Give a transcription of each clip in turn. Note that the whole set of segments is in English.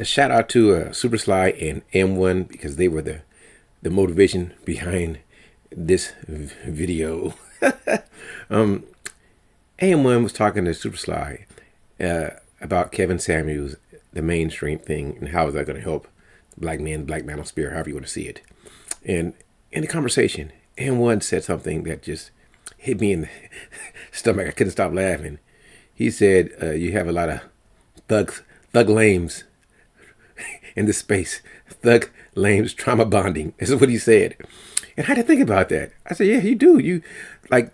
A shout out to Supersly and AM1 because they were the motivation behind this video. AM1 was talking to Supersly about Kevin Samuels, the mainstream thing, and how is that going to help black manosphere, however you want to see it. And in the conversation, AM1 said something that just hit me in the stomach. I couldn't stop laughing. He said, "You have a lot of thug lames in this space. Thug lames trauma bonding." This is what he said. And I had to think about that. I said, yeah, you do. You like,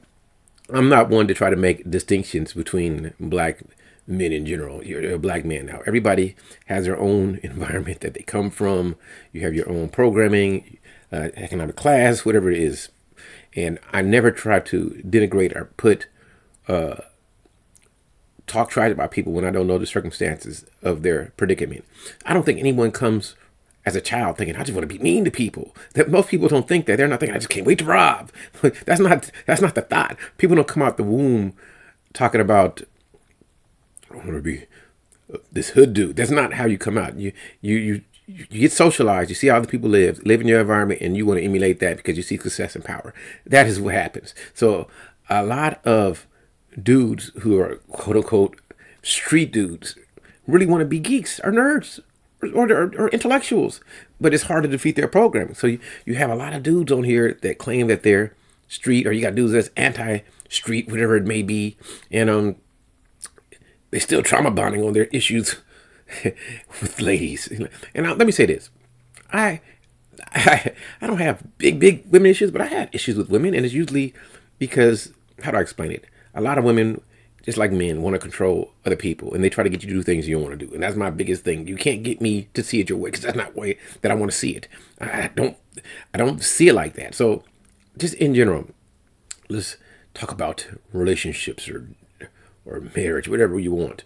I'm not one to try to make distinctions between black men in general. You're a black man now. Everybody has their own environment that they come from. You have your own programming, economic class, whatever it is. And I never try to denigrate or put talk trash about people when I don't know the circumstances of their predicament. I don't think anyone comes as a child thinking, I just want to be mean to people. That most people don't think that. They're not thinking, I just can't wait to rob. That's not the thought. People don't come out the womb talking about, I want to be this hood dude. That's not how you come out. You get socialized. You see how other people live in your environment, and you want to emulate that because you see success and power. That is what happens. So a lot of dudes who are quote unquote street dudes really want to be geeks or nerds or intellectuals, but it's hard to defeat their programming. So you have a lot of dudes on here that claim that they're street, or you got dudes that's anti-street, whatever it may be, and they still trauma bonding on their issues with ladies. And let me say this: I don't have big women issues, but I had issues with women, and it's usually because, how do I explain it? A lot of women, just like men, want to control other people, and they try to get you to do things you don't want to do. And that's my biggest thing. You can't get me to see it your way, because that's not the way that I want to see it. I don't see it like that. So just in general, let's talk about relationships or marriage, whatever you want.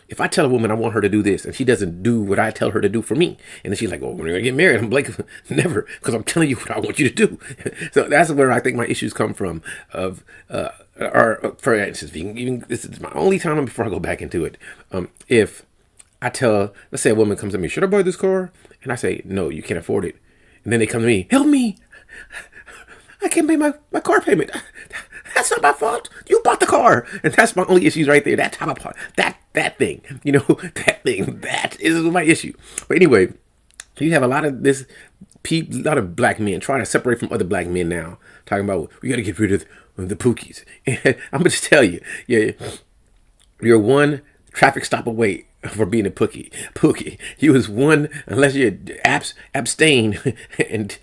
If I tell a woman I want her to do this and she doesn't do what I tell her to do for me, and then she's like, "Well, when are you gonna get married?" I'm like, "Never," because I'm telling you what I want you to do. So that's where I think my issues come from. Or for instance, even this is my only time before I go back into it. If I tell, let's say a woman comes to me, "Should I buy this car?" And I say, "No, you can't afford it." And then they come to me, "Help me! I can't pay my car payment. That's not my fault. You bought the car." And that's my only issues right there. That type of part, that thing, that thing, that is my issue. But anyway, you have a lot of a lot of black men trying to separate from other black men now, talking about, we got to get rid of the pookies. And I'm going to tell you, you're one traffic stop away for being a pookie. You was one, unless you abstain, and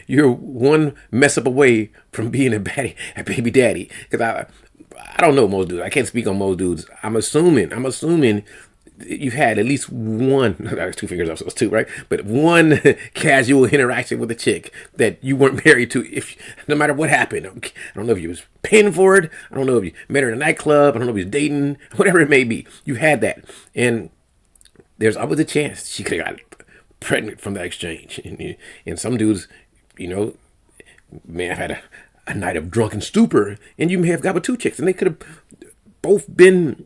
you're one mess up away from being a baby daddy. Because I don't know most dudes. I can't speak on most dudes. I'm assuming you've had at least one, that's 2 fingers up, so it's 2, right? But one casual interaction with a chick that you weren't married to, no matter what happened. I don't know if you was paying for it. I don't know if you met her in a nightclub. I don't know if you was dating, whatever it may be. You had that. And there's always a chance she could have got pregnant from that exchange. And some dudes, may have had a night of drunken stupor, and you may have got with 2 chicks, and they could have both been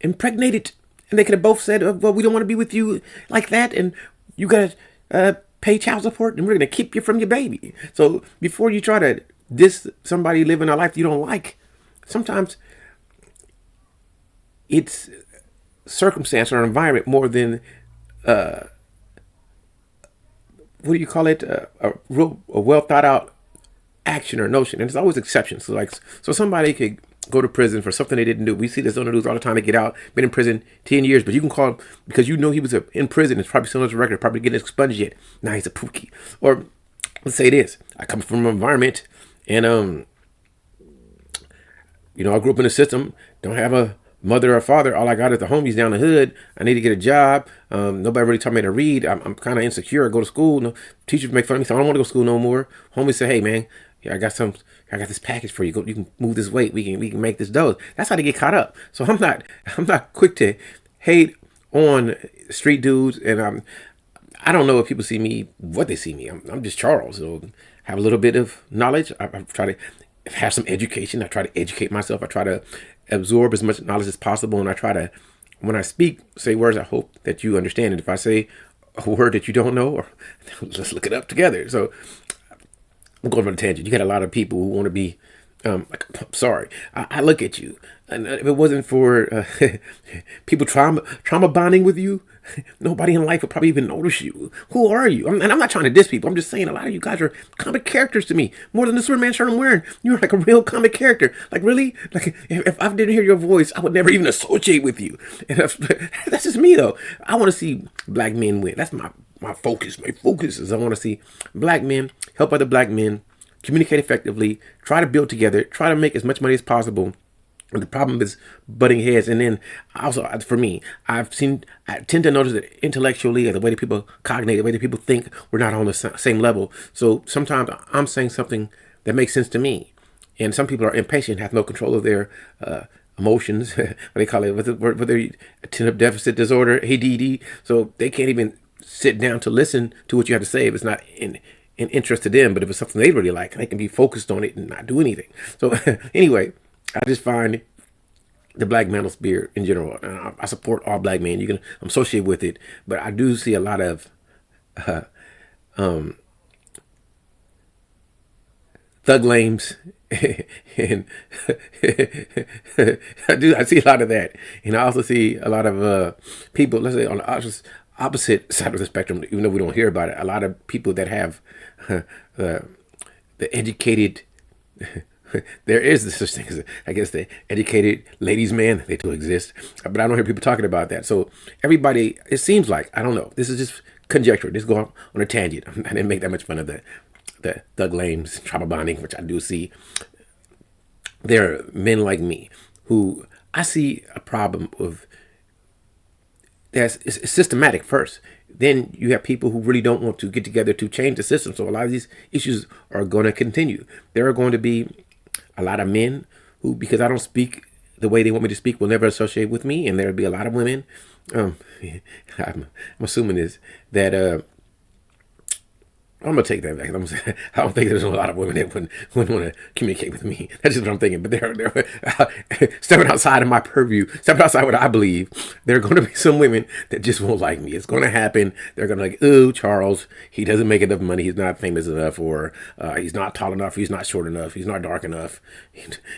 impregnated. And they could have both said, "Well, we don't want to be with you like that, and you got to pay child support, and we're going to keep you from your baby." So before you try to diss somebody living a life you don't like, sometimes it's circumstance or environment more than, what do you call it, a well thought out action or notion. And there's always exceptions. So somebody could go to prison for something they didn't do. We see this on the news all the time. They get out, been in prison 10 years, but you can call him because he was in prison. It's probably still on his record, probably getting expunged yet. Now he's a pookie. Or let's say this: I come from an environment, and I grew up in a system. Don't have a mother or father. All I got is the homies down the hood. I need to get a job. Nobody really taught me to read. I'm kind of insecure. I go to school. No, teachers make fun of me, so I don't want to go to school no more. Homies say, "Hey man, I got this package for you. You can move this weight. We can make this dough." That's how they get caught up. So I'm not quick to hate on street dudes, and I don't know if people see me what they see me. I'm just Charles. So have a little bit of knowledge. I try to have some education. I try to educate myself. I try to absorb as much knowledge as possible, and I try to when I speak, say words I hope that you understand. And if I say a word that you don't know, or let's look it up together. So I'm going on a tangent. You got a lot of people who want to be, like, I'm sorry. I look at you, and if it wasn't for people trauma bonding with you, nobody in life would probably even notice you. Who are you? And I'm not trying to diss people. I'm just saying a lot of you guys are comic characters to me, more than the Superman shirt I'm wearing. You're like a real comic character. Like, really? Like, if I didn't hear your voice, I would never even associate with you. And that's just me, though. I want to see black men win. That's my focus. My focus is I want to see black men help other black men communicate effectively, try to build together, try to make as much money as possible. And the problem is butting heads. And then also, for me, I tend to notice that intellectually, or the way that people cognate, the way that people think, we're not on the same level. So sometimes I'm saying something that makes sense to me. And some people are impatient, have no control of their emotions. What they call it, whether attentive deficit disorder, ADD. So they can't even sit down to listen to what you have to say if it's not in interest to them. But if it's something they really like, they can be focused on it and not do anything. So anyway, I just find the black mantle spirit in general. And I support all black men. I'm associated with it, but I do see a lot of thug lames, and I see a lot of that, and I also see a lot of people. Let's say on the opposite side of the spectrum, even though we don't hear about it, a lot of people that have the educated. There is this such thing as, I guess, the educated ladies' man. They do exist, but I don't hear people talking about that. So everybody, it seems like, I don't know. This is just conjecture. Just go on a tangent. I didn't make that much fun of the thug lames, trauma bonding, which I do see. There are men like me who I see a problem with. It's systematic first. Then you have people who really don't want to get together to change the system. So a lot of these issues are going to continue. There are going to be a lot of men who, because I don't speak the way they want me to speak, will never associate with me. And there'll be a lot of women. I'm assuming this, that I'm gonna take that back. I don't think there's a lot of women that wouldn't want to communicate with me. That's just what I'm thinking. But they're stepping outside of my purview, stepping outside what I believe. There are going to be some women that just won't like me. It's going to happen. They're going to be like, "Ooh, Charles, he doesn't make enough money. He's not famous enough, or he's not tall enough. He's not short enough. He's not dark enough.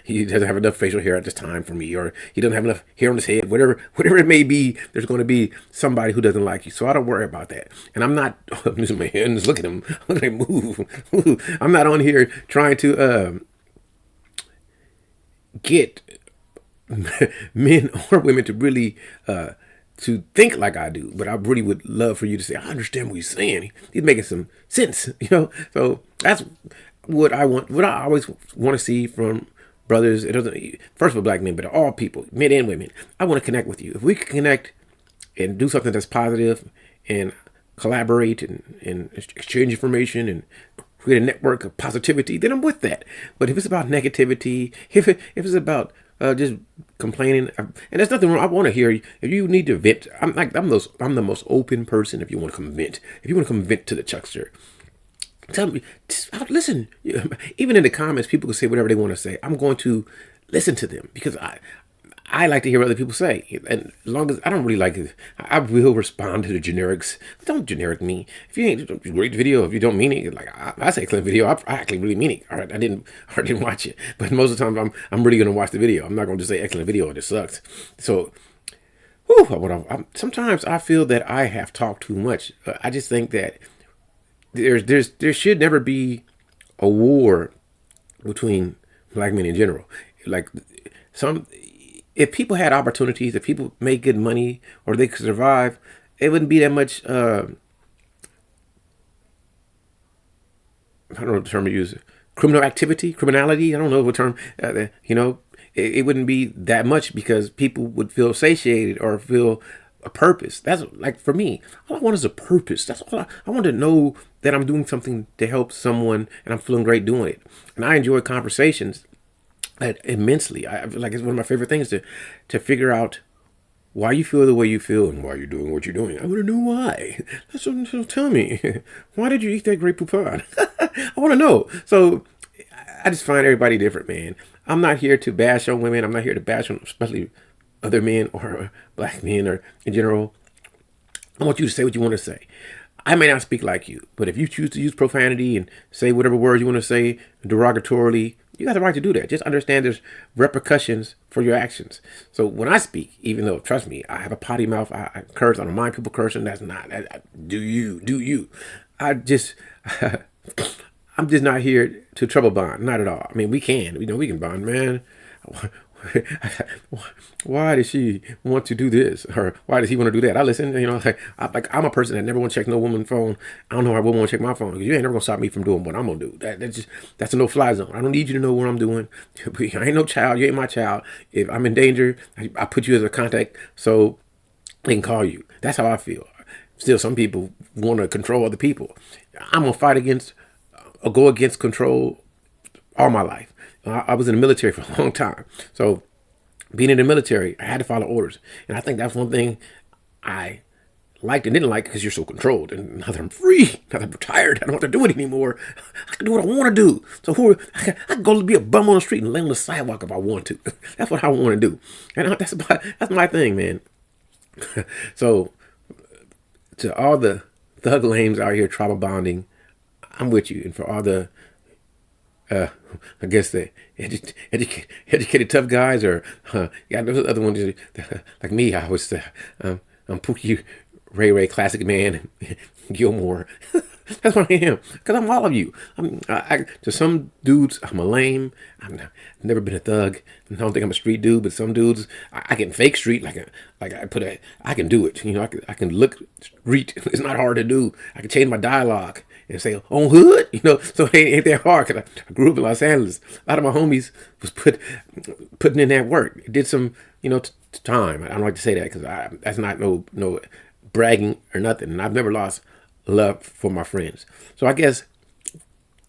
He doesn't have enough facial hair at this time for me, or he doesn't have enough hair on his head. Whatever it may be, there's going to be somebody who doesn't like you. So I don't worry about that. And I'm not I'm using my hands. Look at him. Look at him move. I'm not on here trying to get men or women to really to think like I do, but I really would love for you to say, I understand what he's saying. He's making some sense, So that's what I want. What I always want to see from brothers. It doesn't, first of all, black men, but all people, men and women. I want to connect with you. If we can connect and do something that's positive and collaborate and exchange information and create a network of positivity, then I'm with that. But if it's about negativity, if it's about just complaining, and there's nothing wrong. I want to hear you. If you need to vent, I'm the most open person. If you want to come vent, to the Chuckster, tell me. Listen. Even in the comments, people can say whatever they want to say. I'm going to listen to them because I like to hear what other people say, and as long as I don't really like it, I will respond to the generics. Don't generic me. If you ain't great video, if you don't mean it, like I say excellent video, I actually really mean it. All right, I didn't watch it, but most of the time I'm really gonna watch the video. I'm not gonna just say excellent video and it sucks. So, sometimes I feel that I have talked too much. I just think that there should never be a war between black men in general. Like if people had opportunities, if people made good money or they could survive, it wouldn't be that much, I don't know what term to use, criminality, I don't know what term, it wouldn't be that much because people would feel satiated or feel a purpose. That's like, for me, all I want is a purpose. That's all I want to know, that I'm doing something to help someone and I'm feeling great doing it. And I enjoy conversations immensely. I feel like it's one of my favorite things to figure out why you feel the way you feel and why you're doing what you're doing. I want to know why. So tell me, why did you eat that great poupon? I want to know. So I just find everybody different, man. I'm not here to bash on women. I'm not here to bash on, especially other men or black men or in general, I want you to say what you want to say. I may not speak like you, but if you choose to use profanity and say whatever words you want to say derogatorily, you got the right to do that. Just understand there's repercussions for your actions. So when I speak, even though, trust me, I have a potty mouth, I curse, I don't mind people cursing. That's not, do you. I just, I'm just not here to trouble bond. Not at all. I mean, we can bond, man. Why does she want to do this, or why does he want to do that? I listen. I'm a person that never want to check no woman's phone. I don't know why a woman want to check my phone, because you ain't never gonna stop me from doing what I'm gonna do. That's a no-fly zone. I don't need you to know what I'm doing. I ain't no child. You ain't my child. If I'm in danger, I put you as a contact so they can call you. That's how I feel. Still, some people want to control other people. I'm gonna fight against or go against control all my life. I was in the military for a long time. So being in the military, I had to follow orders. And I think that's one thing I liked and didn't like, because you're so controlled. And now that I'm free, now that I'm retired, I don't have to do it anymore. I can do what I want to do. So I can go be a bum on the street and lay on the sidewalk if I want to. That's what I want to do. And that's my thing, man. So to all the thug lames out here trauma bonding, I'm with you. And for all the I guess the educated tough guys, or those other ones like me. I was I'm Pookie, Ray, Classic Man, Gilmore. That's what I am, because I'm all of you. To some dudes, I'm a lame. I've never been a thug. I don't think I'm a street dude, but some dudes, I can fake street. I can do it. I can look street. It's not hard to do. I can change my dialogue and say on hood, so it ain't that hard, because I grew up in Los Angeles. A lot of my homies was putting in that work. It did some, time. I don't like to say that, because that's not no bragging or nothing. And I've never lost love for my friends. So I guess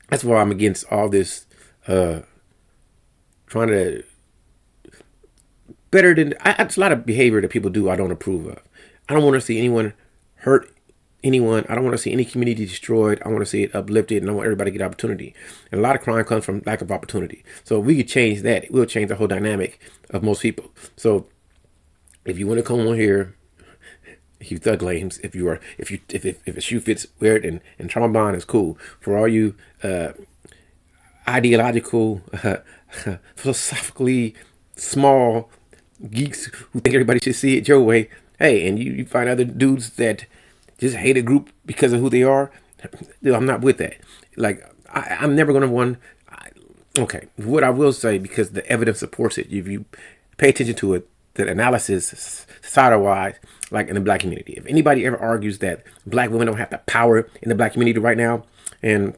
that's why I'm against all this trying to better than. It's a lot of behavior that people do I don't approve of. I don't want to see anyone hurt anyone. I don't want to see any community destroyed. I want to see it uplifted, and I want everybody to get opportunity. And a lot of crime comes from lack of opportunity. So if we could change that, it will change the whole dynamic of most people. So if you want to come on here, you thug lames, if a shoe fits weird and trauma bond is cool. For all you ideological, philosophically small geeks who think everybody should see it your way, hey, and you find other dudes that just hate a group because of who they are, I'm not with that. I'm never going to okay, what I will say, because the evidence supports it, if you pay attention to it, the analysis societal-wise, like in the black community. If anybody ever argues that black women don't have the power in the black community right now, and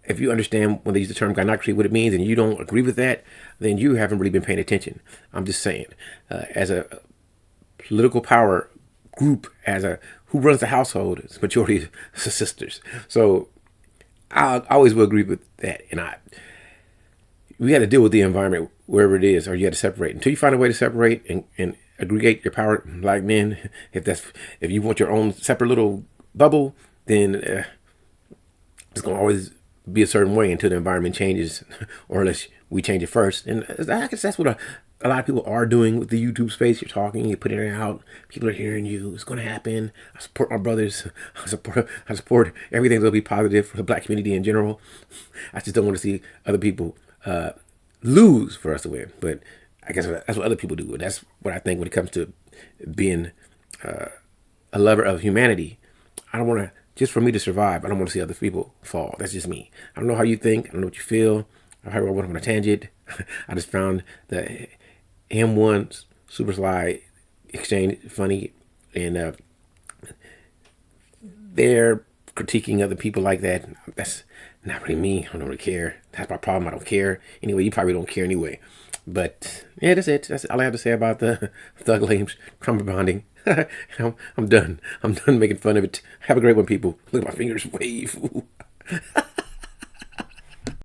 if you understand when they use the term gynocracy, what it means, and you don't agree with that, then you haven't really been paying attention. I'm just saying, as a political power group, who runs the household, it's majority of sisters. So I always will agree with that, and we had to deal with the environment wherever it is, or you had to separate. Until you find a way to separate and aggregate your power, like men, if you want your own separate little bubble, then it's going to always be a certain way until the environment changes, or unless we change it first. And I guess that's what a lot of people are doing with the YouTube space. You're talking, you're putting it out, people are hearing you. It's going to happen. I support my brothers. I support everything that'll be positive for the black community in general. I just don't want to see other people lose for us to win. But I guess that's what other people do. And that's what I think when it comes to being a lover of humanity. I don't want to, just for me to survive, I don't want to see other people fall. That's just me. I don't know how you think. I don't know what you feel. I went on a tangent. I just found the AM1 Supersly exchange funny, and they're critiquing other people like that. That's not really me. I don't really care. That's my problem. I don't care. Anyway, you probably don't care anyway. But yeah, that's it. That's all I have to say about the thug lames trauma bonding. I'm done. I'm done making fun of it. Have a great one, people. Look at my fingers wave.